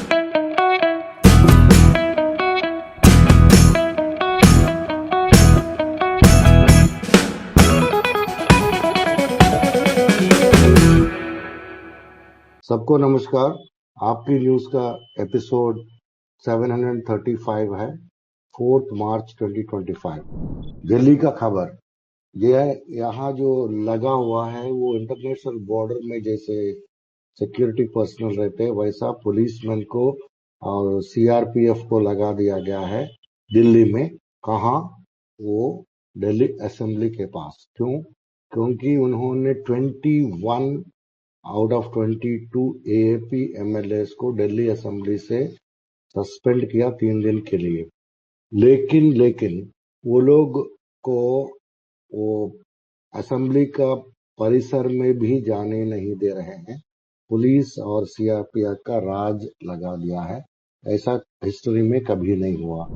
सबको नमस्कार। आपकी न्यूज का एपिसोड 735 है, 4 मार्च 2025। दिल्ली का खबर यह है, यहाँ जो लगा हुआ है वो इंटरनेशनल बॉर्डर में जैसे सिक्योरिटी पर्सनल रहते हैं वैसा पुलिसमैन को और सीआरपीएफ को लगा दिया गया है दिल्ली में। कहाँ? वो दिल्ली असेंबली के पास। क्यों? क्योंकि उन्होंने 21 आउट ऑफ 22 एएपी एमएलएस को दिल्ली असेंबली से सस्पेंड किया 3 दिन के लिए। लेकिन वो लोग को वो असेंबली का परिसर में भी जाने नहीं दे रहे हैं। पुलिस और सीआरपीएफ का राज लगा दिया है। ऐसा हिस्ट्री में कभी नहीं हुआ।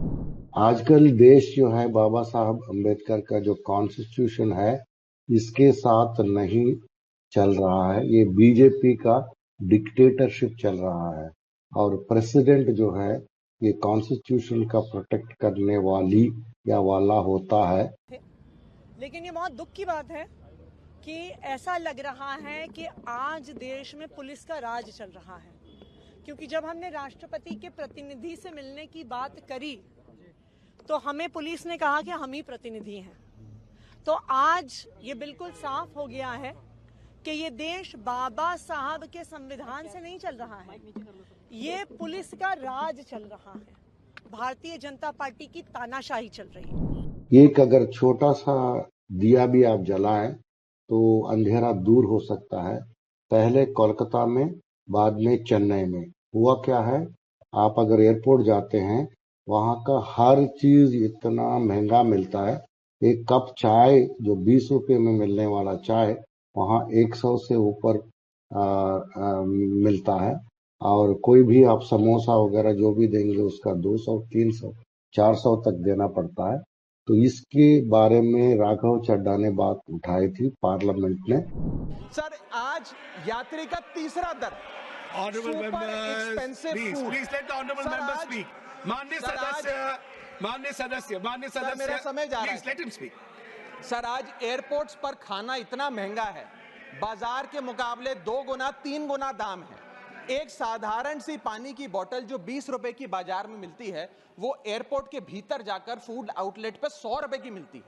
आजकल देश जो है बाबा साहब अम्बेडकर का जो कॉन्स्टिट्यूशन है इसके साथ नहीं चल रहा है। ये बीजेपी का डिक्टेटरशिप चल रहा है और प्रेसिडेंट जो है ये कॉन्स्टिट्यूशन का प्रोटेक्ट करने वाली या वाला होता है। लेकिन ये बहुत दुख की बात है कि ऐसा लग रहा है कि आज देश में पुलिस का राज चल रहा है, क्योंकि जब हमने राष्ट्रपति के प्रतिनिधि से मिलने की बात करी तो हमें पुलिस ने कहा कि हम ही प्रतिनिधि हैं। तो आज ये बिल्कुल साफ हो गया है कि ये देश बाबा साहब के संविधान से नहीं चल रहा है, ये पुलिस का राज चल रहा है। भारतीय जनता पार्टी की तानाशाही चल रही है। एक अगर छोटा सा दिया भी आप जलाएं तो अंधेरा दूर हो सकता है। पहले कोलकाता में, बाद में चेन्नई में हुआ क्या है, आप अगर एयरपोर्ट जाते हैं वहां का हर चीज इतना महंगा मिलता है। एक कप चाय जो 20 रुपए में मिलने वाला चाय वहां 100 से ऊपर मिलता है। और कोई भी आप समोसा वगैरह जो भी देंगे उसका 200, 300, 400 तक देना पड़ता है। तो इसके बारे में राघव चड्ढा ने बात उठाई थी पार्लियामेंट में। सर, आज यात्री का तीसरा दर Honorable members, please let the honorable member speak. माननीय सदस्य, मेरा समय जा रहा है। Please let him speak. Sir, आज एयरपोर्ट्स पर खाना इतना महंगा है, बाजार के मुकाबले 2 गुना 3 गुना दाम है। एक साधारण सी पानी की बोतल जो 20 रुपए की बाजार में मिलती है वो एयरपोर्ट के भीतर जाकर फूड आउटलेट पर 100 रुपए की मिलती है।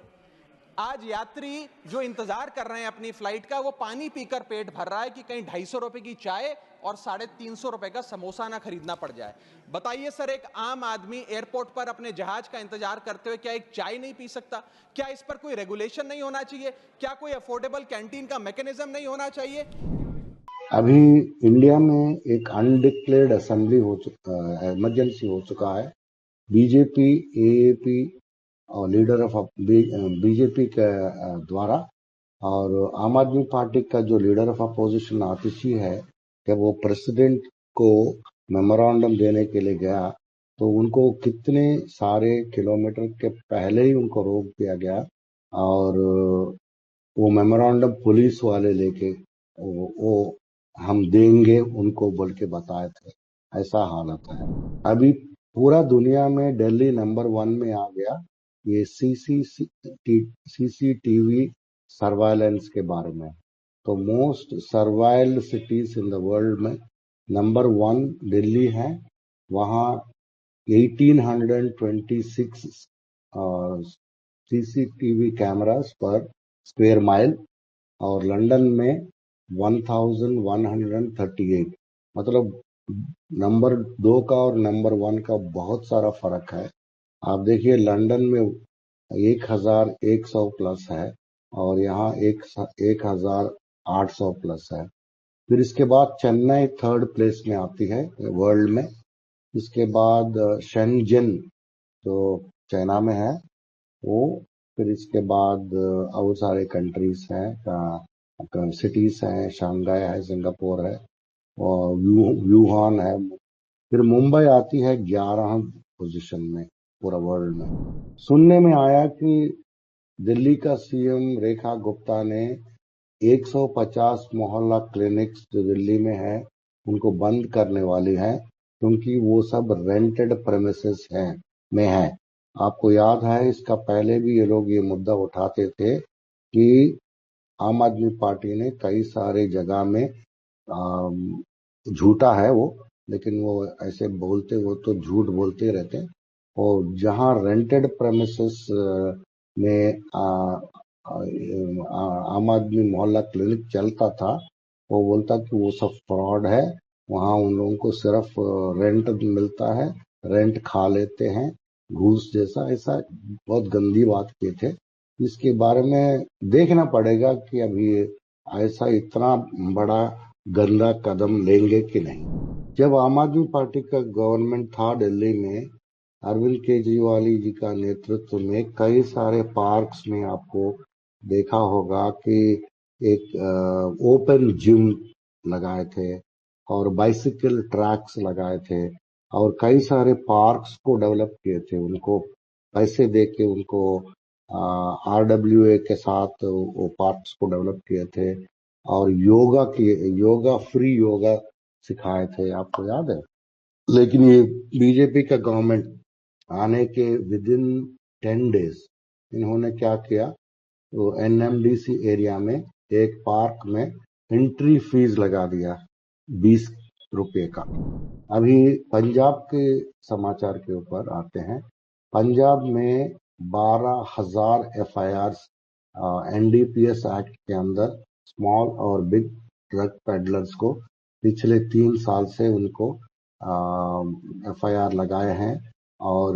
आज यात्री जो इंतजार कर रहे हैं अपनी फ्लाइट का, वो पानी पीकर पेट भर रहा है कि कहीं 250 रुपए की चाय और 350 रुपए का समोसा ना खरीदना पड़ जाए। बताइए सर, एक आम आदमी एयरपोर्ट पर अपने जहाज का इंतजार करते हुए क्या एक चाय नहीं पी सकता? क्या इस पर कोई रेगुलेशन नहीं होना चाहिए? क्या कोई अफोर्डेबल कैंटीन का मैकेनिज्म नहीं होना चाहिए? अभी इंडिया में एक अनडिक्लेयर्ड असेंबली हो चुका, इमरजेंसी हो चुका है। बीजेपी, एएपी और लीडर ऑफ बीजेपी के द्वारा और आम आदमी पार्टी का जो लीडर ऑफ अपोजिशन आतिशी है कि वो प्रेसिडेंट को मेमोरेंडम देने के लिए गया तो उनको कितने सारे किलोमीटर के पहले ही उनको रोक दिया गया और वो मेमोरेंडम पुलिस वाले लेके वो हम देंगे उनको बोल के बताए थे। ऐसा हालत है। अभी पूरा दुनिया में दिल्ली नंबर 1 में आ गया ये सीसीटीवी सर्वाइलेंस के बारे में। तो most surveilled cities in the world में नंबर 1 दिल्ली है। वहाँ 1826 CCTV cameras per square mile और लंदन में 1138। मतलब नंबर 2 का और नंबर 1 का बहुत सारा फर्क है। आप देखिए लंदन में 1100 प्लस है और यहाँ 1800 प्लस है। फिर इसके बाद चेन्नई 3rd प्लेस में आती है वर्ल्ड में। इसके बाद शेंजन जो चाइना में है वो। फिर इसके बाद और सारे कंट्रीज हैं, सिटीज हैं, शंघाई है, सिंगापुर है और वुहान है। फिर मुंबई आती है 11 पोजीशन में पूरा वर्ल्ड में। सुनने में आया कि दिल्ली का सीएम रेखा गुप्ता ने 150 मोहल्ला क्लिनिक्स जो दिल्ली में है उनको बंद करने वाली है क्योंकि वो सब रेंटेड प्रेमिसेस में है। आपको याद है इसका पहले भी ये लोग ये मुद्दा उठाते थे कि आम आदमी पार्टी ने कई सारे जगह में झूठा है वो, लेकिन वो ऐसे बोलते, वो तो झूठ बोलते रहते हैं। और जहां रेंटेड प्रेमिसेस में आम आदमी मोहल्ला क्लिनिक चलता था, वो बोलता कि वो सब फ्रॉड है, वहां उन लोगों को सिर्फ रेंट मिलता है, रेंट खा लेते हैं घूस जैसा, ऐसा बहुत गंदी बात किए थे। इसके बारे में देखना पड़ेगा कि अभी ऐसा इतना बड़ा गंदा कदम लेंगे कि नहीं। जब आम आदमी पार्टी का गवर्नमेंट था दिल्ली में, अरविंद केजरीवाल जी का नेतृत्व में कई सारे पार्क्स में आपको देखा होगा कि एक ओपन जिम लगाए थे और बाइसिकल ट्रैक्स लगाए थे और कई सारे पार्क्स को डेवलप किए थे। उनको पैसे दे के उनको RWA के साथ वो पार्क्स को डेवलप किए थे और योगा फ्री योगा सिखाए थे, आपको याद है। लेकिन ये बीजेपी का गवर्नमेंट आने के विदिन 10 डेज इन्होंने क्या किया, तो NMDC एरिया में एक पार्क में एंट्री फीस लगा दिया 20 रुपए का। अभी पंजाब के समाचार के ऊपर आते हैं। पंजाब में 12,000 FIR NDPS एक्ट के अंदर स्मॉल और बिग ड्रग पेडलर्स को पिछले 3 साल से उनको FIR लगाए हैं और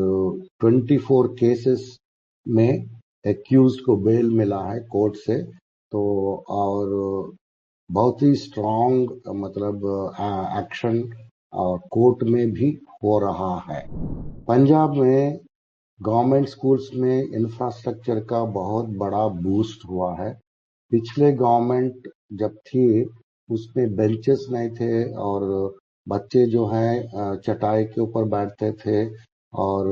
24 केसेस में एक्यूज को बेल मिला है कोर्ट से। तो और बहुत ही स्ट्रांग मतलब एक्शन कोर्ट में भी हो रहा है। पंजाब में गवर्नमेंट स्कूल्स में इंफ्रास्ट्रक्चर का बहुत बड़ा बूस्ट हुआ है। पिछले गवर्नमेंट जब थी उसमें बेंचेस नहीं थे और बच्चे जो हैं चटाई के ऊपर बैठते थे और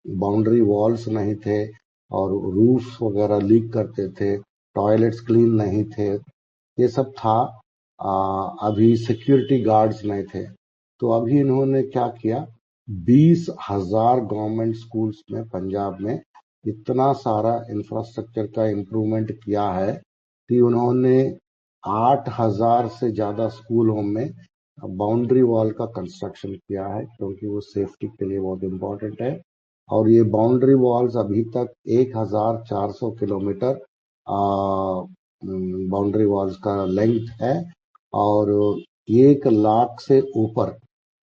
बाउंड्री वॉल्स नहीं थे और रूफ्स वगैरह लीक करते थे, टॉयलेट्स क्लीन नहीं थे, ये सब था। अभी सिक्योरिटी गार्ड्स नहीं थे। तो अभी इन्होंने क्या किया, 20,000 गवर्नमेंट स्कूल्स में पंजाब में इतना सारा इंफ्रास्ट्रक्चर का इम्प्रूवमेंट किया है कि उन्होंने 8,000 से ज्यादा स्कूलों में बाउंड्री वॉल का कंस्ट्रक्शन किया है, क्योंकि वो सेफ्टी के लिए बहुत इम्पोर्टेंट है। और ये बाउंड्री वॉल्स अभी तक 1,400 किलोमीटर बाउंड्री वॉल्स का लेंथ है और 1 लाख से ऊपर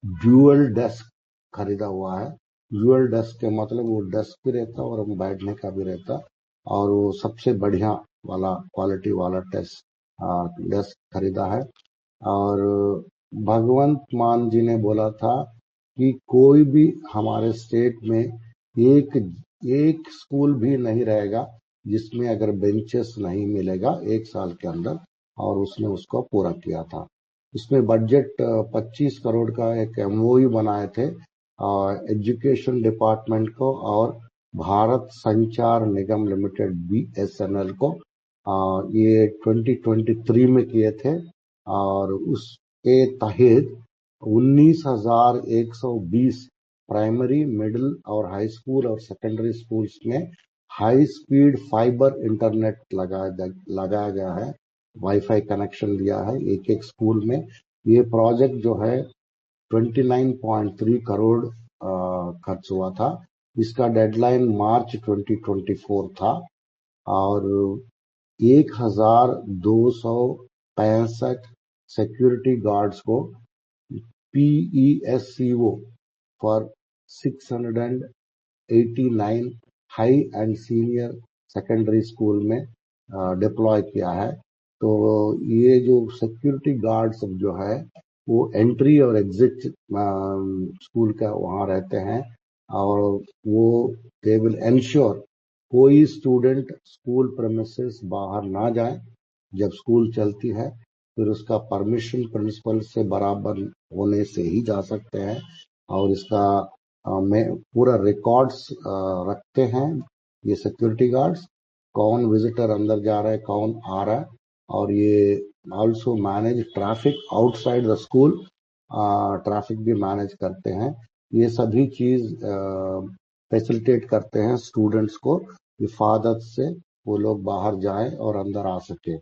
ड्यूअल डेस्क खरीदा हुआ है। ड्यूअल डेस्क के मतलब वो डेस्क भी रहता और हम बैठने का भी रहता और वो सबसे बढ़िया वाला क्वालिटी वाला डेस्क खरीदा है। और भगवंत मान जी ने बोला था कि कोई भी हमारे स्टेट में एक स्कूल भी नहीं रहेगा जिसमें अगर बेंचेस नहीं मिलेगा 1 साल के अंदर, और उसने उसको पूरा किया था। इसमें बजट 25 करोड़ का एक MOU बनाए थे एजुकेशन डिपार्टमेंट को और भारत संचार निगम लिमिटेड BSNL को। ये 2023 में किए थे और उसके तहत 19,120 प्राइमरी, मिडिल और हाई स्कूल और सेकेंडरी स्कूल्स में हाई स्पीड फाइबर इंटरनेट लगाया गया है, वाईफाई कनेक्शन दिया है एक एक स्कूल में। ये प्रोजेक्ट जो है 29.3 करोड़ खर्च हुआ था। इसका डेडलाइन मार्च 2024 था और 1,265 सिक्योरिटी गार्ड्स को PESCO for 689 high and senior secondary school में डिप्लॉय किया है। तो ये जो सिक्योरिटी गार्ड सब जो है वो एंट्री और एग्जिट स्कूल का वहां रहते हैं और वो दे विल एंश्योर कोई स्टूडेंट स्कूल प्रेमिसेस बाहर ना जाए। जब स्कूल चलती है फिर उसका परमिशन प्रिंसिपल से बराबर होने से ही जा सकते हैं और इसका में पूरा रिकॉर्ड्स रखते हैं ये सिक्योरिटी गार्ड्स, कौन विजिटर अंदर जा रहा है, कौन आ रहा है। और ये also manage traffic outside the school traffic भी मैनेज करते हैं। ये सभी चीज फैसिलिटेट करते हैं स्टूडेंट्स को हिफाजत से वो लोग बाहर जाएं और अंदर आ सके।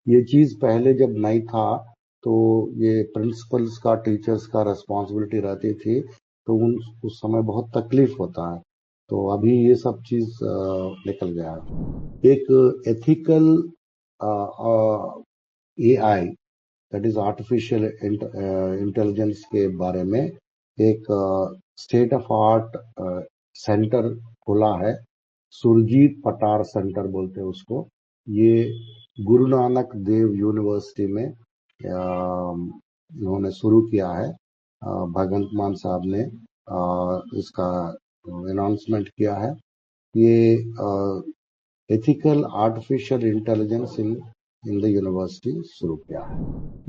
ये चीज पहले जब नहीं था तो ये प्रिंसिपल्स का, टीचर्स का रिस्पॉन्सिबिलिटी रहती थी, तो उस समय बहुत तकलीफ होता है। तो अभी ये सब चीज निकल गया है। एक ethical AI, that is artificial intelligence के बारे में एक स्टेट ऑफ आर्ट सेंटर खुला है। सुरजीत पटार सेंटर बोलते हैं उसको। ये गुरु नानक देव यूनिवर्सिटी में इन्होंने शुरू किया है। भगवंत मान साहब ने इसका अनाउंसमेंट किया है। ये ethical artificial intelligence in the university शुरू किया है।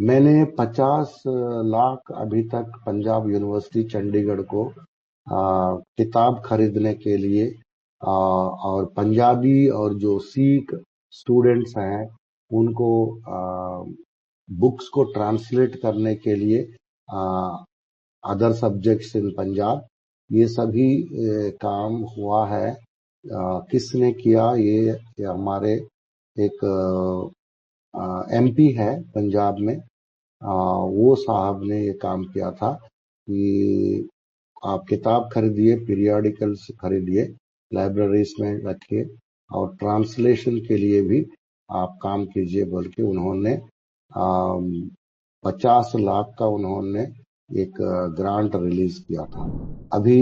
मैंने 50 लाख अभी तक पंजाब यूनिवर्सिटी चंडीगढ़ को किताब खरीदने के लिए और पंजाबी और जो सिख स्टूडेंट्स हैं उनको बुक्स को ट्रांसलेट करने के लिए अदर सब्जेक्ट्स इन पंजाब, ये सभी काम हुआ है। किसने किया? ये हमारे एक MP है पंजाब में, वो साहब ने ये काम किया था कि आप किताब खरीदिए, पीरियडिकल्स खरीदिए, लाइब्रेरीज में रखिए और ट्रांसलेशन के लिए भी आप काम कीजिए बोल के उन्होंने 50 लाख का उन्होंने एक ग्रांट रिलीज किया था। अभी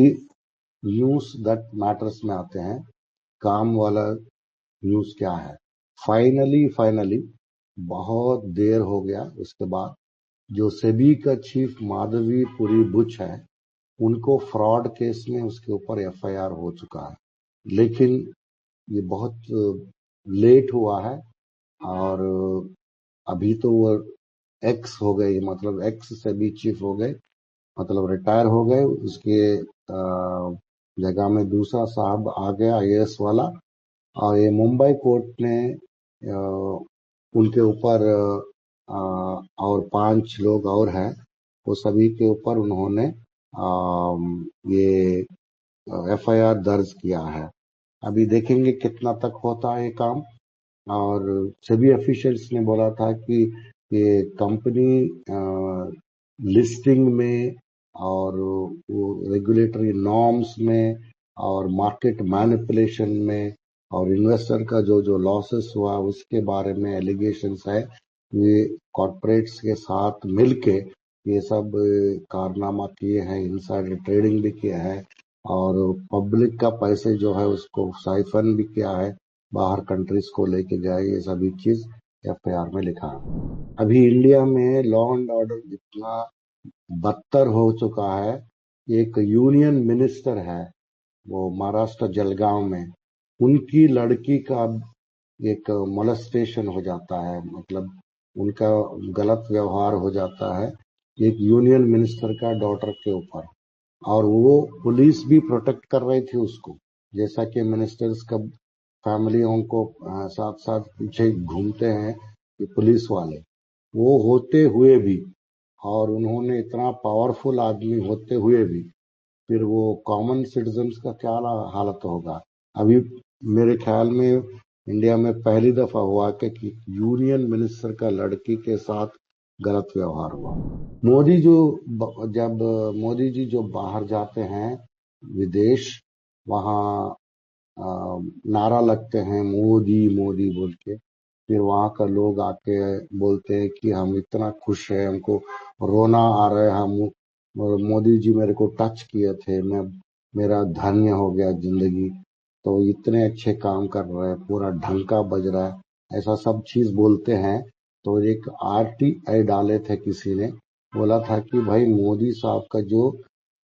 न्यूज दैट मैटर्स में आते हैं। काम वाला न्यूज क्या है? फाइनली बहुत देर हो गया उसके बाद जो सेबी का चीफ माधवी पुरी बुच है, उनको फ्रॉड केस में उसके ऊपर FIR हो चुका है, लेकिन ये बहुत लेट हुआ है और अभी तो वो एक्स हो गए, मतलब एक्स सेबी चीफ हो गए, मतलब रिटायर हो गए। उसके जगह में दूसरा साहब आ गया IAS वाला, और ये मुंबई कोर्ट ने उनके ऊपर और 5 लोग और हैं, वो सभी के ऊपर उन्होंने ये FIR दर्ज किया है। अभी देखेंगे कितना तक होता है ये काम। और सभी ऑफिशियल्स ने बोला था कि ये कंपनी लिस्टिंग में और वो रेगुलेटरी नॉर्म्स में और मार्केट मैनिपुलेशन में और इन्वेस्टर का जो लॉसेस हुआ उसके बारे में एलिगेशंस है। ये कॉर्पोरेट्स के साथ मिलके ये सब कारनामा किए हैं, इनसाइडर ट्रेडिंग भी किया है और पब्लिक का पैसे जो है उसको साइफन भी किया है, बाहर कंट्रीज को लेके गए। ये सभी चीज FIR में लिखा है। अभी इंडिया में लॉ एंड ऑर्डर इतना बदतर हो चुका है। एक यूनियन मिनिस्टर है, वो महाराष्ट्र जलगांव में, उनकी लड़की का एक मोलेस्टेशन हो जाता है, मतलब उनका गलत व्यवहार हो जाता है एक यूनियन मिनिस्टर का डॉटर के ऊपर, और वो पुलिस भी प्रोटेक्ट कर रही थी उसको। जैसा कि मिनिस्टर्स का फैमिलियों को साथ साथ पीछे घूमते हैं कि पुलिस वाले, वो होते हुए भी, और उन्होंने इतना पावरफुल आदमी होते हुए भी, फिर वो कॉमन सिटीजन्स का क्या हालत होगा। अभी मेरे ख्याल में इंडिया में पहली दफा हुआ कि यूनियन मिनिस्टर का लड़की के साथ गलत व्यवहार हुआ। जब मोदी जी जो बाहर जाते हैं विदेश, वहाँ नारा लगते हैं मोदी मोदी बोल के, फिर वहां का लोग आके बोलते हैं कि हम इतना खुश हैं, हमको रोना आ रहा है, हम मोदी जी मेरे को टच किए थे, मेरा धन्य हो गया जिंदगी, तो इतने अच्छे काम कर रहे हैं, पूरा ढंका बज रहा है, ऐसा सब चीज बोलते हैं। तो एक RTI डाले थे, किसी ने बोला था कि भाई मोदी साहब का जो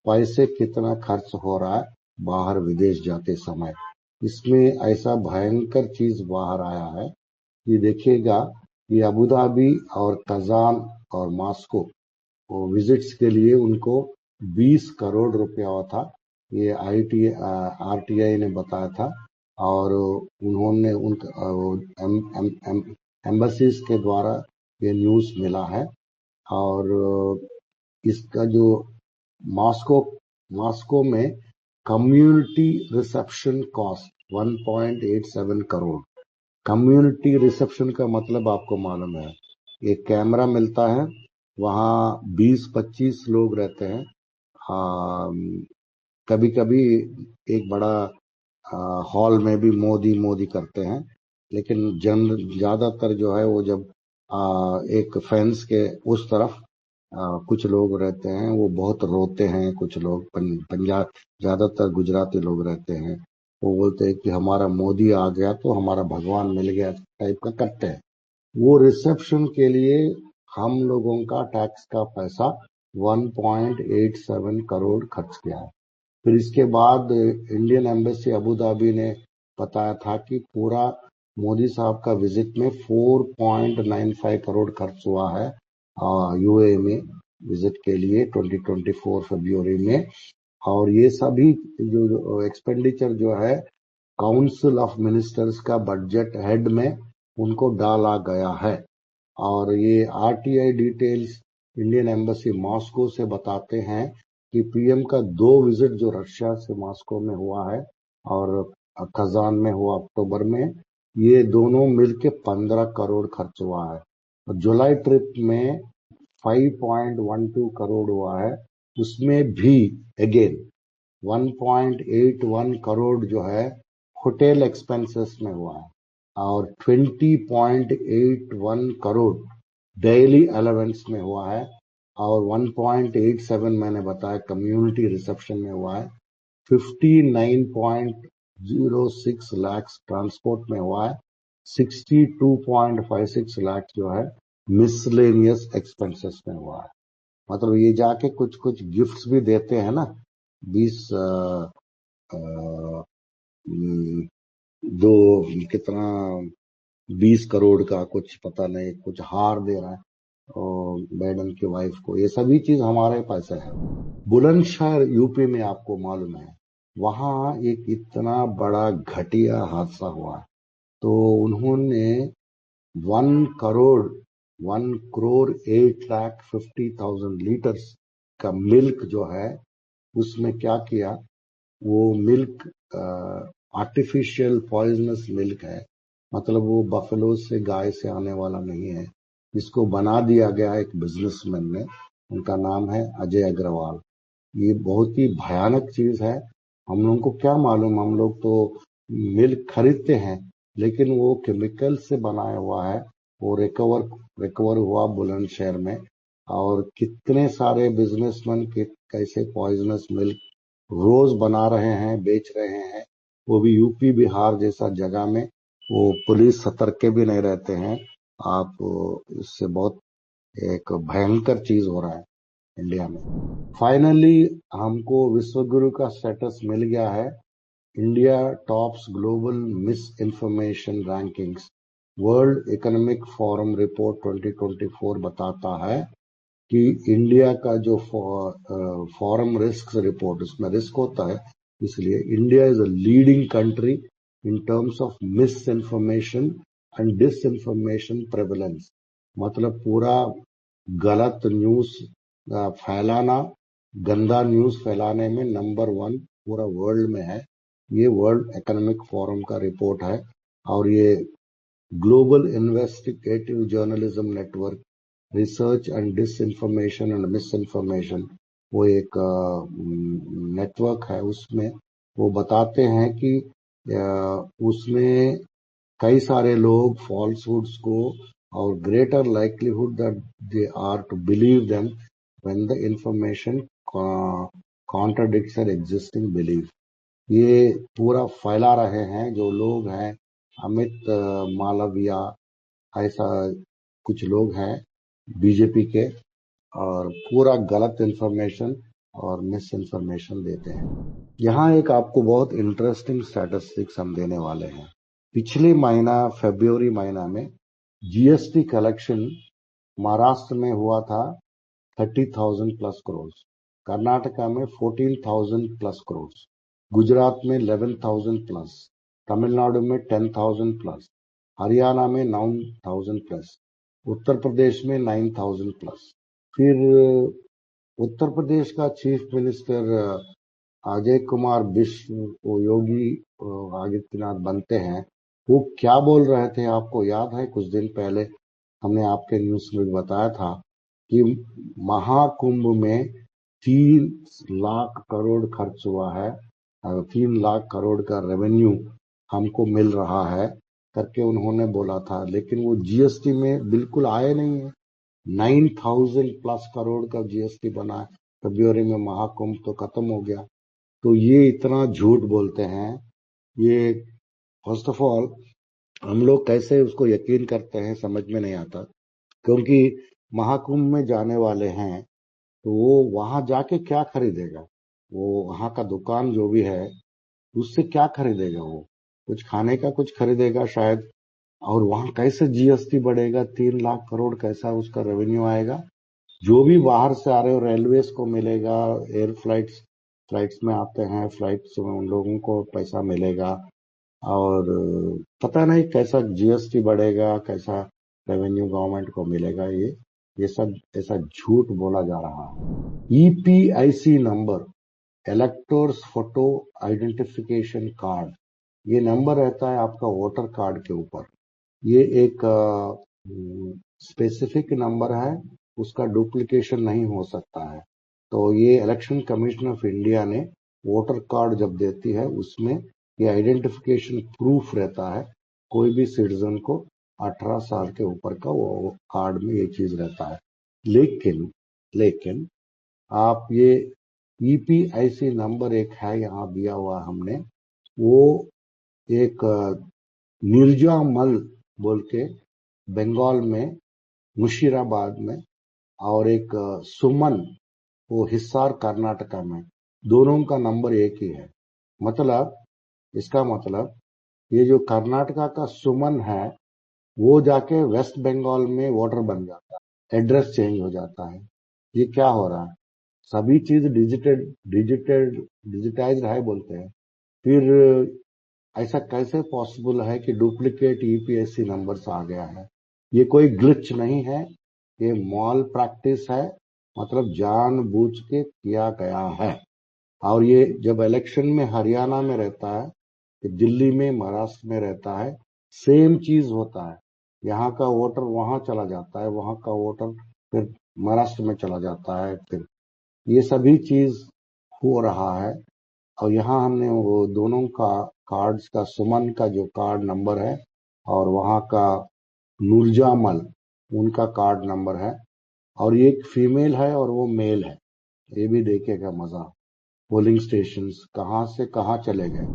पैसे कितना खर्च हो रहा है बाहर विदेश जाते समय, इसमें ऐसा भयंकर चीज बाहर आया है कि देखिएगा कि अबू धाबी और कजान और मॉस्को विजिट्स के लिए उनको 20 करोड़ रुपया था, ये RTI ने बताया था। और उन्होंने एम्बेसीज के द्वारा ये न्यूज मिला है। और इसका जो मॉस्को में community reception cost 1.87 crore. Community reception का मतलब आपको मालूम है, एक कैमरा मिलता है, वहाँ 20-25 लोग रहते हैं। कभी कभी एक बड़ा हॉल में भी मोदी करते हैं, लेकिन ज्यादातर जो है वो जब एक फेंस के उस तरफ कुछ लोग रहते हैं, वो बहुत रोते हैं। कुछ लोग पंजाब, ज्यादातर गुजराती लोग रहते हैं, वो बोलते हैं कि हमारा मोदी आ गया तो हमारा भगवान मिल गया टाइप का करते हैं। वो रिसेप्शन के लिए हम लोगों का टैक्स का पैसा 1.87 करोड़ खर्च किया है। फिर इसके बाद इंडियन एम्बेसी अबू धाबी ने बताया था कि पूरा मोदी साहब का विजिट में 4.95 करोड़ खर्च हुआ है यूएई में विजिट के लिए 2024 फरवरी में। और ये सभी जो एक्सपेंडिचर जो है काउंसिल ऑफ मिनिस्टर्स का बजट हेड में उनको डाला गया है। और ये RTI details Indian embassy Moscow से बताते हैं कि पीएम का 2 विजिट जो रशिया से मॉस्को में हुआ है और कजान में हुआ अक्टूबर में, ये दोनों मिलके 15 करोड़ खर्च हुआ है। और जुलाई ट्रिप में 5.12 करोड़ हुआ है, उसमें भी अगेन 1.81 करोड़ जो है होटल एक्सपेंसेस में हुआ है और 20.81 करोड़ डेली अलावेंस में हुआ है और 1.87 मैंने बताया कम्युनिटी रिसेप्शन में हुआ है। 59.06 लाख ट्रांसपोर्ट में हुआ है। 62.56 लाख जो है मिसलेनियस एक्सपेंसेस में हुआ है। मतलब ये जाके कुछ कुछ गिफ्ट्स भी देते हैं ना, 20 दो कितना 20 करोड़ का कुछ पता नहीं, कुछ हार दे रहा है और बैडन की वाइफ को। ये सभी चीज हमारे पास है। बुलंदशहर यूपी में आपको मालूम है, वहां एक इतना बड़ा घटिया हादसा हुआ, तो उन्होंने 1 करोड़ 8,50,000 लीटर्स का मिल्क जो है उसमें क्या किया, वो मिल्क आर्टिफिशियल पॉइजनस मिल्क है, मतलब वो बफेलो से, गाय से आने वाला नहीं है। इसको बना दिया गया एक बिजनेसमैन ने, उनका नाम है अजय अग्रवाल। ये बहुत ही भयानक चीज है। हम लोगों को क्या मालूम, हम लोग तो मिल्क खरीदते हैं, लेकिन वो केमिकल से बनाया हुआ है। वो रिकवर हुआ बुलंदशहर में। और कितने सारे बिजनेसमैन कैसे पॉइजनस मिल्क रोज बना रहे हैं, बेच रहे हैं, वो भी यूपी बिहार जैसा जगह में। वो पुलिस सतर्क के भी नहीं रहते हैं। आप इससे बहुत एक भयंकर चीज हो रहा है इंडिया में। फाइनली हमको विश्व गुरु का स्टेटस मिल गया है। India tops global misinformation rankings. World economic forum report 2024 बताता है कि इंडिया का जो फॉरम रिस्क रिपोर्ट, उसमें रिस्क होता है, इसलिए India is a leading country in terms of misinformation and disinformation prevalence. मतलब पूरा गलत न्यूज फैलाना, गंदा न्यूज फैलाने में नंबर 1 पूरा वर्ल्ड में है। ये वर्ल्ड इकोनॉमिक फोरम का रिपोर्ट है। और ये global investigative journalism network research and disinformation and miss information, वो एक नेटवर्क है। उसमें वो बताते हैं कि उसमें कई सारे लोग फॉल्सहुड्स को और greater likelihood that they are to believe them when the information contradicts their existing belief. ये पूरा फैला रहे हैं जो लोग हैं, अमित मालविया, ऐसा कुछ लोग हैं बीजेपी के, और पूरा गलत इंफॉर्मेशन और मिस इन्फॉर्मेशन देते हैं। यहाँ एक आपको बहुत इंटरेस्टिंग स्टैटिस्टिक्स हम देने वाले हैं। पिछले महीना फरवरी महीना में जीएसटी कलेक्शन महाराष्ट्र में हुआ था 30,000 प्लस करोड़, कर्नाटका में 14,000 प्लस करोड़, गुजरात में 11,000 प्लस, तमिलनाडु में 10,000 प्लस, हरियाणा में 9,000 प्लस, उत्तर प्रदेश में 9,000 प्लस। फिर उत्तर प्रदेश का चीफ मिनिस्टर अजय कुमार बिश्व वो योगी आदित्यनाथ बनते हैं, वो क्या बोल रहे थे आपको याद है? कुछ दिन पहले हमने आपके न्यूज में बताया था कि महाकुंभ में 3 लाख करोड़ खर्च हुआ है, 3 लाख करोड़ का रेवेन्यू हमको मिल रहा है करके उन्होंने बोला था, लेकिन वो जीएसटी में बिल्कुल आए नहीं है। 9,000+ करोड़ का जीएसटी बना है, फरवरी में महाकुंभ तो खत्म हो गया। तो ये इतना झूठ बोलते हैं। ये फर्स्ट ऑफ ऑल हम लोग कैसे उसको यकीन करते हैं समझ में नहीं आता, क्योंकि महाकुंभ में जाने वाले हैं तो वो वहां जाके क्या खरीदेगा? वो वहां का दुकान जो भी है उससे क्या खरीदेगा? वो कुछ खाने का कुछ खरीदेगा शायद। और वहां कैसे जीएसटी बढ़ेगा? 3 लाख करोड़ कैसा उसका रेवेन्यू आएगा? जो भी बाहर से आ रहे हो रेलवेज को मिलेगा, एयर फ्लाइट्स में आते हैं, फ्लाइट्स में उन लोगों को पैसा मिलेगा। और पता नहीं कैसा जीएसटी बढ़ेगा, कैसा रेवेन्यू गवर्नमेंट को मिलेगा। ये सब ऐसा झूठ बोला जा रहा है। EPIC number, electors photo identification card, ये नंबर रहता है आपका वोटर कार्ड के ऊपर। ये एक स्पेसिफिक नंबर है, उसका डुप्लीकेशन नहीं हो सकता है। तो ये इलेक्शन कमीशन ऑफ इंडिया ने वोटर कार्ड जब देती है उसमें ये आइडेंटिफिकेशन प्रूफ रहता है। कोई भी सिटीजन को 18 साल के ऊपर का वो कार्ड में ये चीज रहता है। लेकिन आप ये ईपीआईसी नंबर एक है यहाँ दिया हुआ हमने, वो एक निर्जामल बोल के बंगाल में मुशीराबाद में, और एक सुमन वो हिसार कर्नाटका में, दोनों का नंबर एक ही है। मतलब इसका मतलब ये जो कर्नाटका का सुमन है वो जाके वेस्ट बंगाल में वोटर बन जाता है, एड्रेस चेंज हो जाता है। ये क्या हो रहा है? सभी चीज डिजिटाइज्ड है बोलते हैं, फिर ऐसा कैसे पॉसिबल है कि डुप्लीकेट ईपीएससी नंबर्स आ गया है? ये कोई ग्लिच नहीं है, ये मॉल प्रैक्टिस है, मतलब जानबूझ के किया गया है। और ये जब इलेक्शन में हरियाणा में रहता है, दिल्ली में, महाराष्ट्र में रहता है, सेम चीज होता है। यहाँ का वोटर वहां चला जाता है, वहां का वोटर फिर महाराष्ट्र में चला जाता है, फिर ये सभी चीज हो रहा है। और यहाँ हमने वो दोनों का कार्ड्स का, सुमन का जो कार्ड नंबर है और वहाँ का नूरजामल उनका कार्ड नंबर है, और ये एक फीमेल है और वो मेल है। ये भी देखेगा मजा, पोलिंग स्टेशंस कहाँ से कहाँ चले गए।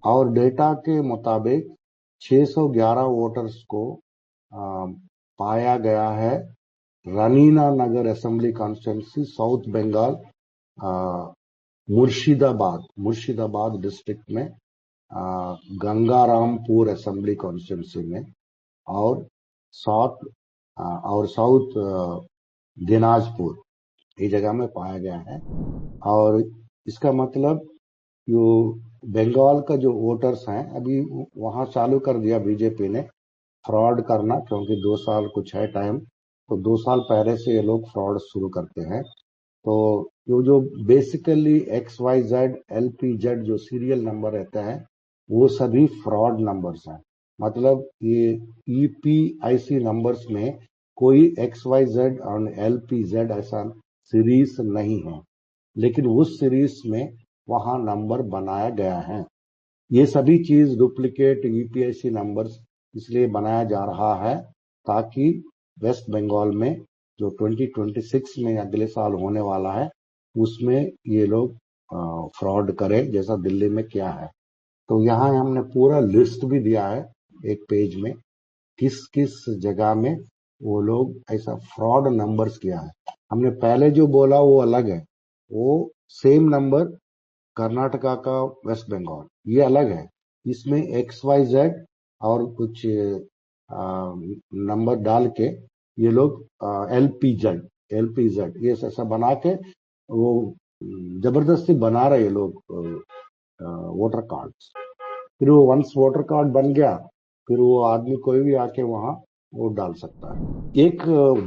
और डेटा के मुताबिक 611 वोटर्स को पाया गया है Raninagar assembly constituency, South Bengal, Murshidabad district में, गंगारामपुर असेंबली कॉन्स्टिट्यूंसी में, और साउथ दिनाजपुर, ये जगह में पाया गया है। और इसका मतलब जो बंगाल का जो वोटर्स हैं, अभी वहां चालू कर दिया बीजेपी ने फ्रॉड करना, क्योंकि 2 साल कुछ है टाइम, तो 2 साल पहले से ये लोग फ्रॉड शुरू करते हैं। तो जो बेसिकली XYZ LPZ जो सीरियल नंबर रहता है वो सभी फ्रॉड नंबर्स हैं। मतलब ये ईपीआईसी नंबर्स में कोई XYZ और LPZ ऐसा सीरीज नहीं है, लेकिन उस सीरीज में वहां नंबर बनाया गया है। ये सभी चीज डुप्लीकेट ईपीआईसी नंबर्स इसलिए बनाया जा रहा है ताकि वेस्ट बंगाल में जो 2026 में अगले साल होने वाला है उसमें ये लोग फ्रॉड करें, जैसा दिल्ली में किया है। तो यहाँ हमने पूरा लिस्ट भी दिया है एक पेज में, किस किस जगह में वो लोग ऐसा फ्रॉड नंबर्स किया है। हमने पहले जो बोला वो अलग है, वो सेम नंबर कर्नाटका का वेस्ट बंगाल ये अलग है। इसमें XYZ और कुछ नंबर डाल के ये लोग LPZ ये ऐसा बना के वो जबरदस्ती बना रहे ये लोग वोटर कार्ड्स। फिर वो वंस वोटर कार्ड बन गया, फिर वो आदमी कोई भी आके वहां वोट डाल सकता है। एक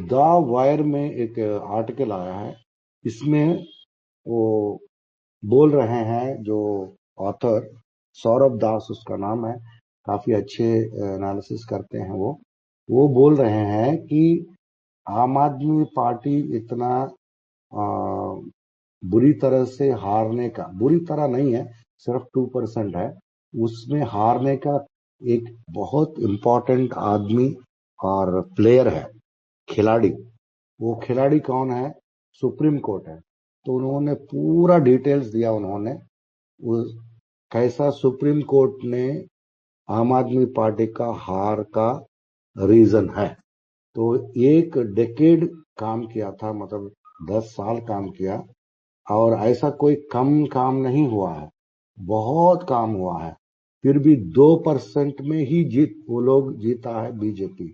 द वायर में एक आर्टिकल आया है इसमें वो बोल रहे हैं, जो ऑथर सौरभ दास उसका नाम है, काफी अच्छे एनालिसिस करते हैं वो बोल रहे हैं कि आम आदमी पार्टी इतना आ, बुरी तरह से हारने का, बुरी तरह नहीं है, सिर्फ 2% है, उसमें हारने का एक बहुत इम्पोर्टेंट आदमी और प्लेयर है, खिलाड़ी। वो खिलाड़ी कौन है? सुप्रीम कोर्ट है। तो उन्होंने पूरा डिटेल्स दिया, उन्होंने कैसा सुप्रीम कोर्ट ने आम आदमी पार्टी का हार का रीजन है। तो एक डेकेड काम किया था, मतलब 10 साल काम किया, और ऐसा कोई कम काम नहीं हुआ है, बहुत काम हुआ है। फिर भी 2% में ही वो लोग जीता है बीजेपी।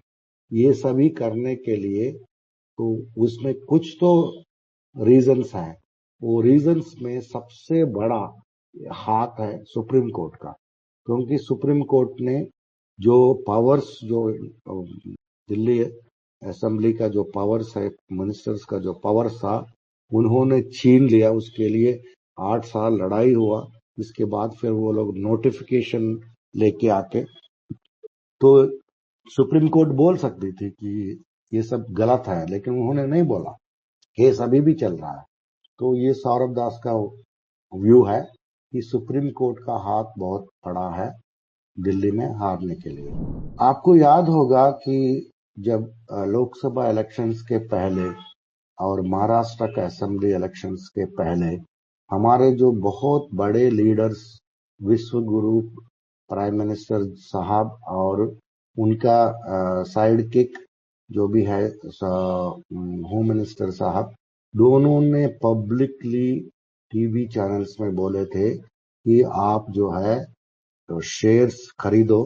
ये सभी करने के लिए तो उसमें कुछ तो रीजंस हैं। वो रीजंस में सबसे बड़ा हाथ है सुप्रीम कोर्ट का, क्योंकि सुप्रीम कोर्ट ने जो पावर्स, जो दिल्ली असेंबली का जो पावर्स है, मिनिस्टर्स का जो पावर्स था, उन्होंने छीन लिया। उसके लिए 8 साल लड़ाई हुआ। इसके बाद फिर वो लोग नोटिफिकेशन लेके आके, तो सुप्रीम कोर्ट बोल सकती थी कि ये सब गलत है, लेकिन उन्होंने नहीं बोला। केस अभी भी चल रहा है। तो ये सौरभ दास का व्यू है कि सुप्रीम कोर्ट का हाथ बहुत बड़ा है दिल्ली में हारने के लिए। आपको याद होगा कि जब लोकसभा इलेक्शंस के पहले और महाराष्ट्र का असेंबली इलेक्शंस के पहले हमारे जो बहुत बड़े लीडर्स, विश्व गुरु प्राइम मिनिस्टर साहब और उनका साइड किक जो भी है होम मिनिस्टर साहब, दोनों ने पब्लिकली टीवी चैनल्स में बोले थे कि आप जो है तो शेयर्स खरीदो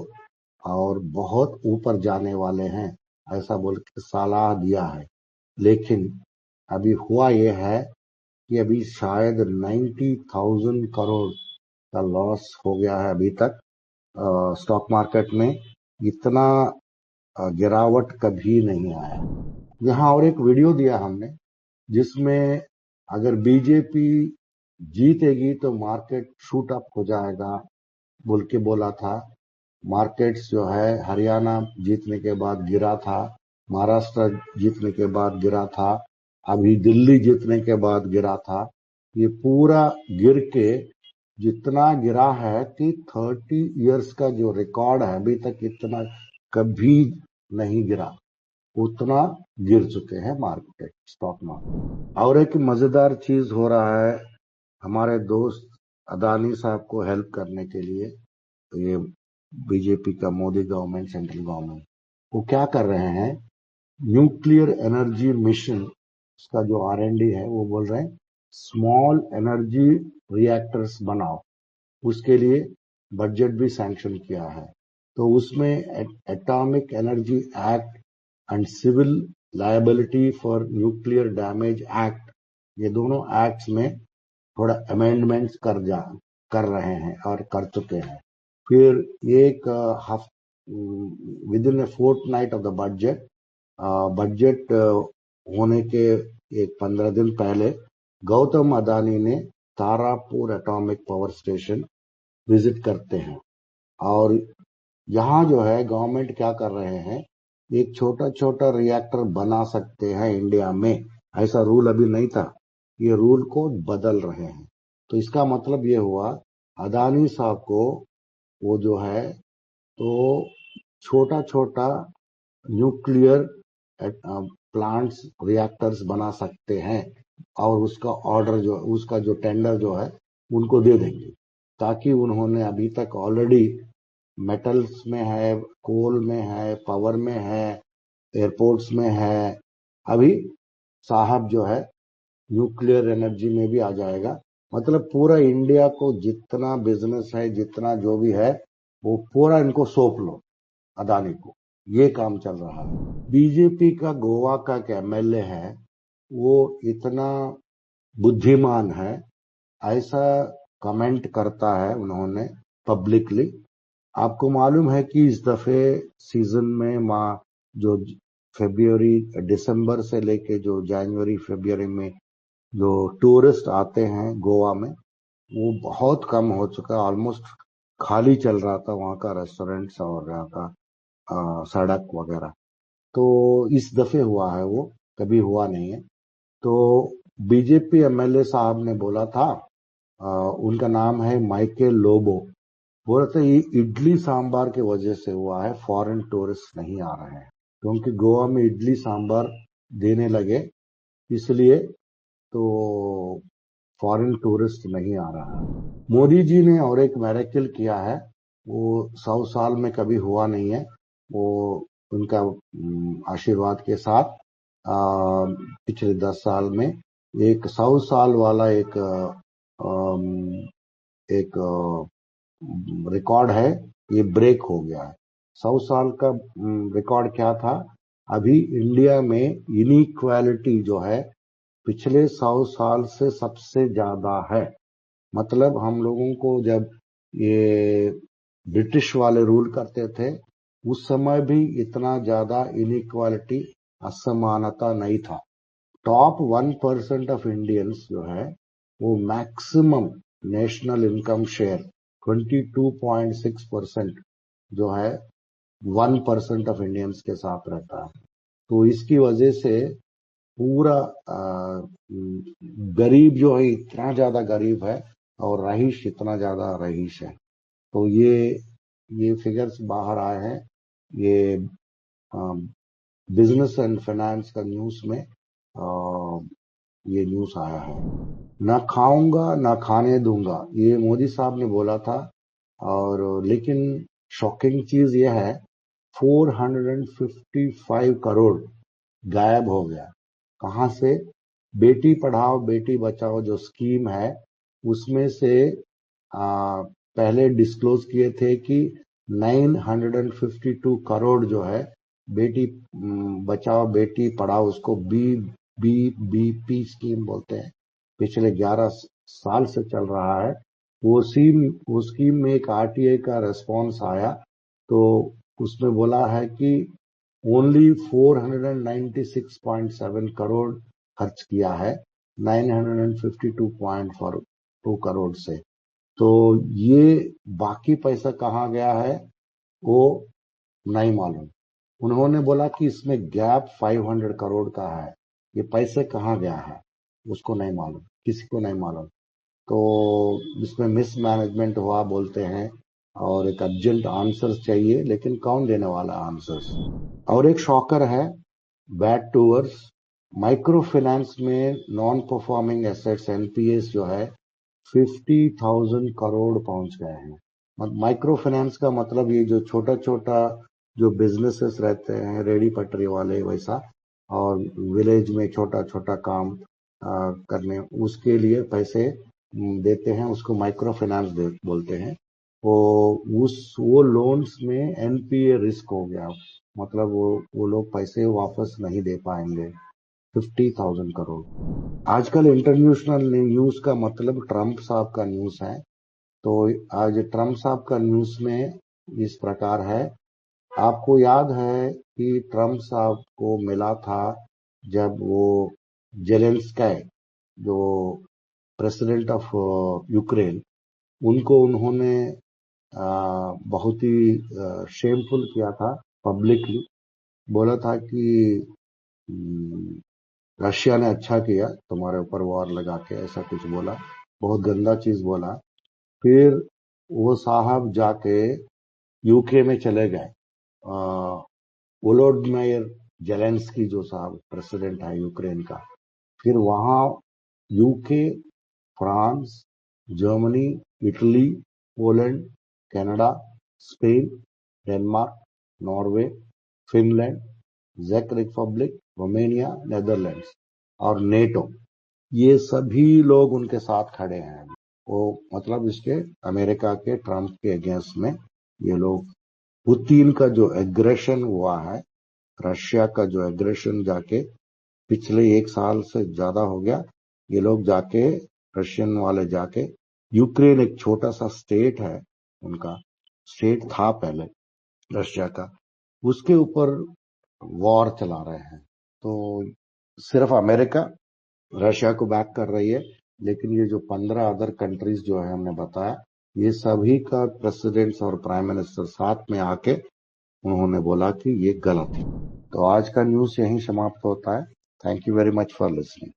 और बहुत ऊपर जाने वाले हैं, ऐसा बोल के सलाह दिया है। लेकिन अभी हुआ यह है कि अभी शायद 90,000 करोड़ का लॉस हो गया है अभी तक स्टॉक मार्केट में। इतना गिरावट कभी नहीं आया। यहाँ और एक वीडियो दिया हमने, जिसमें अगर बीजेपी जीतेगी तो मार्केट शूट अप हो जाएगा बोल के बोला था। मार्केट्स जो है हरियाणा जीतने के बाद गिरा था, महाराष्ट्र जीतने के बाद गिरा था, अभी दिल्ली जीतने के बाद गिरा था। ये पूरा गिर के जितना गिरा है कि 30 इयर्स का जो रिकॉर्ड है, अभी तक इतना कभी नहीं गिरा, उतना गिर चुके हैं मार्केट, स्टॉक मार्केट। और एक मजेदार चीज हो रहा है, हमारे दोस्त अदानी साहब को हेल्प करने के लिए ये बीजेपी का मोदी गवर्नमेंट, सेंट्रल गवर्नमेंट, वो क्या कर रहे हैं, न्यूक्लियर एनर्जी मिशन का जो R&D है, वो बोल रहे हैं स्मॉल एनर्जी रिएक्टर्स बनाओ। उसके लिए बजट भी सैंक्शन किया है। तो उसमें atomic energy act and civil liability for nuclear damage act, ये दोनों एक्ट्स में थोड़ा अमेंडमेंट्स कर रहे हैं और कर चुके हैं। फिर एक within a fortnight of the budget होने के एक 15 दिन पहले गौतम अदानी ने Tarapur atomic power station visit करते हैं। और यहाँ जो है गवर्नमेंट क्या कर रहे हैं, एक छोटा छोटा रिएक्टर बना सकते हैं इंडिया में, ऐसा रूल अभी नहीं था, ये रूल को बदल रहे हैं। तो इसका मतलब ये हुआ अदानी साहब को वो जो है तो छोटा छोटा न्यूक्लियर प्लांट्स, रिएक्टर्स बना सकते हैं, और उसका ऑर्डर जो, उसका जो टेंडर जो है उनको दे देंगे। ताकि उन्होंने अभी तक ऑलरेडी मेटल्स में है, कोल में है, पावर में है, एयरपोर्ट्स में है, अभी साहब जो है न्यूक्लियर एनर्जी में भी आ जाएगा। मतलब पूरा इंडिया को जितना बिजनेस है, जितना जो भी है, वो पूरा इनको सौंप लो अदानी को, ये काम चल रहा है। बीजेपी का गोवा का एक MLA है, वो इतना बुद्धिमान है, ऐसा कमेंट करता है उन्होंने पब्लिकली। आपको मालूम है कि इस दफे सीजन में जो दिसंबर से लेके जो जनवरी फरवरी में जो टूरिस्ट आते हैं गोवा में वो बहुत कम हो चुका है, ऑलमोस्ट खाली चल रहा था वहाँ का रेस्टोरेंट्स और यहाँ का सड़क वगैरह। तो इस दफे हुआ है, वो कभी हुआ नहीं है। तो बीजेपी एमएलए साहब ने बोला था, उनका नाम है माइकल लोबो, बोला था ये इडली सांबार के वजह से हुआ है, फॉरेन टूरिस्ट नहीं आ रहे हैं, क्योंकि गोवा में इडली सांबार देने लगे इसलिए तो फॉरेन टूरिस्ट नहीं आ रहा है। मोदी जी ने और एक मैरेकल किया है, वो 100 साल में कभी हुआ नहीं है। वो उनका आशीर्वाद के साथ पिछले 10 साल में एक 100 साल वाला एक रिकॉर्ड है, ये ब्रेक हो गया है। 100 साल का रिकॉर्ड क्या था? अभी इंडिया में इनइक्वालिटी जो है पिछले 100 साल से सबसे ज्यादा है। मतलब हम लोगों को जब ये ब्रिटिश वाले रूल करते थे उस समय भी इतना ज्यादा इनइक्वालिटी, असमानता नहीं था। टॉप 1% ऑफ इंडियंस जो है वो मैक्सिमम नेशनल इनकम शेयर 22.6% जो है 1% ऑफ इंडियंस के साथ रहता है। तो इसकी वजह से पूरा गरीब जो है इतना ज्यादा गरीब है और रईस इतना ज्यादा रईस है। तो ये फिगर्स बाहर आए हैं, ये बिजनेस एंड फाइनेंस का न्यूज में ये न्यूज आया है। ना खाऊंगा ना खाने दूंगा, ये मोदी साहब ने बोला था। और लेकिन शॉकिंग चीज यह है 455 करोड़ गायब हो गया। कहां से? बेटी पढ़ाओ बेटी बचाओ जो स्कीम है उसमें से पहले डिस्क्लोज किए थे कि 952 करोड़ जो है बेटी बचाओ बेटी पढ़ाओ, उसको बीबीपी स्कीम बोलते हैं, पिछले 11 साल से चल रहा है। वो स्कीम में एक आरटीआई का रेस्पॉन्स आया तो उसमें बोला है कि ओनली 496.7 करोड़ खर्च किया है 952.2 करोड़ से। तो ये बाकी पैसा कहाँ गया है वो नहीं मालूम। उन्होंने बोला कि इसमें गैप 500 करोड़ का है, ये पैसे कहाँ गया है उसको नहीं मालूम, किसी को नहीं मालूम। तो इसमें मिसमैनेजमेंट हुआ बोलते हैं और एक अर्जेंट आंसर चाहिए, लेकिन कौन देने वाला आंसर्स? और एक शॉकर है बैड टूवर्स माइक्रो फाइनेंस में नॉन परफॉर्मिंग एसेट्स एनपीएस जो है 50,000 करोड़ पहुंच गए हैं। माइक्रो फाइनेंस का मतलब ये जो छोटा छोटा जो बिजनेसेस रहते हैं रेडी पटरी वाले वैसा, और विलेज में छोटा छोटा काम करने उसके लिए पैसे देते हैं, उसको माइक्रो फाइनेंस बोलते हैं। वो लोन्स में एनपीए रिस्क हो गया, मतलब वो लोग पैसे वापस नहीं दे पाएंगे। 50,000 करोड़। आजकल इंटरनेशनल न्यूज का मतलब ट्रंप साहब का न्यूज है। तो आज ट्रंप साहब का न्यूज में इस प्रकार है, आपको याद है कि ट्रंप साहब को मिला था जब वो जेलेंस्की जो प्रेसिडेंट ऑफ यूक्रेन, उनको उन्होंने बहुत ही शेमफुल किया था पब्लिकली, बोला था कि रशिया ने अच्छा किया तुम्हारे ऊपर वॉर लगा के, ऐसा कुछ बोला, बहुत गंदा चीज बोला। फिर वो साहब जाके यूके में चले गए, वोलोडिमिर जेलेंस्की जो साहब प्रेसिडेंट है यूक्रेन का, फिर वहां UK, France, Germany, Italy, Poland, Canada, Spain, Denmark, Norway, Finland, जेक रिपब्लिक, रोमेनिया, नेदरलैंड्स और नेटो, ये सभी लोग उनके साथ खड़े हैं। वो मतलब इसके अमेरिका के ट्रंप के अगेंस्ट में ये लोग, पुतिन का जो एग्रेशन हुआ है, रशिया का जो एग्रेशन जाके पिछले 1 साल से ज्यादा हो गया, ये लोग जाके रशियन वाले जाके यूक्रेन एक छोटा सा स्टेट है, उनका स्टेट था पहले रशिया का, उसके ऊपर वॉर चला रहे हैं। तो सिर्फ अमेरिका रशिया को बैक कर रही है, लेकिन ये जो 15 अदर कंट्रीज जो है हमने बताया, ये सभी का प्रेसिडेंट्स और प्राइम मिनिस्टर साथ में आके उन्होंने बोला कि ये गलत है। तो आज का न्यूज यहीं समाप्त होता है। Thank you very much for listening.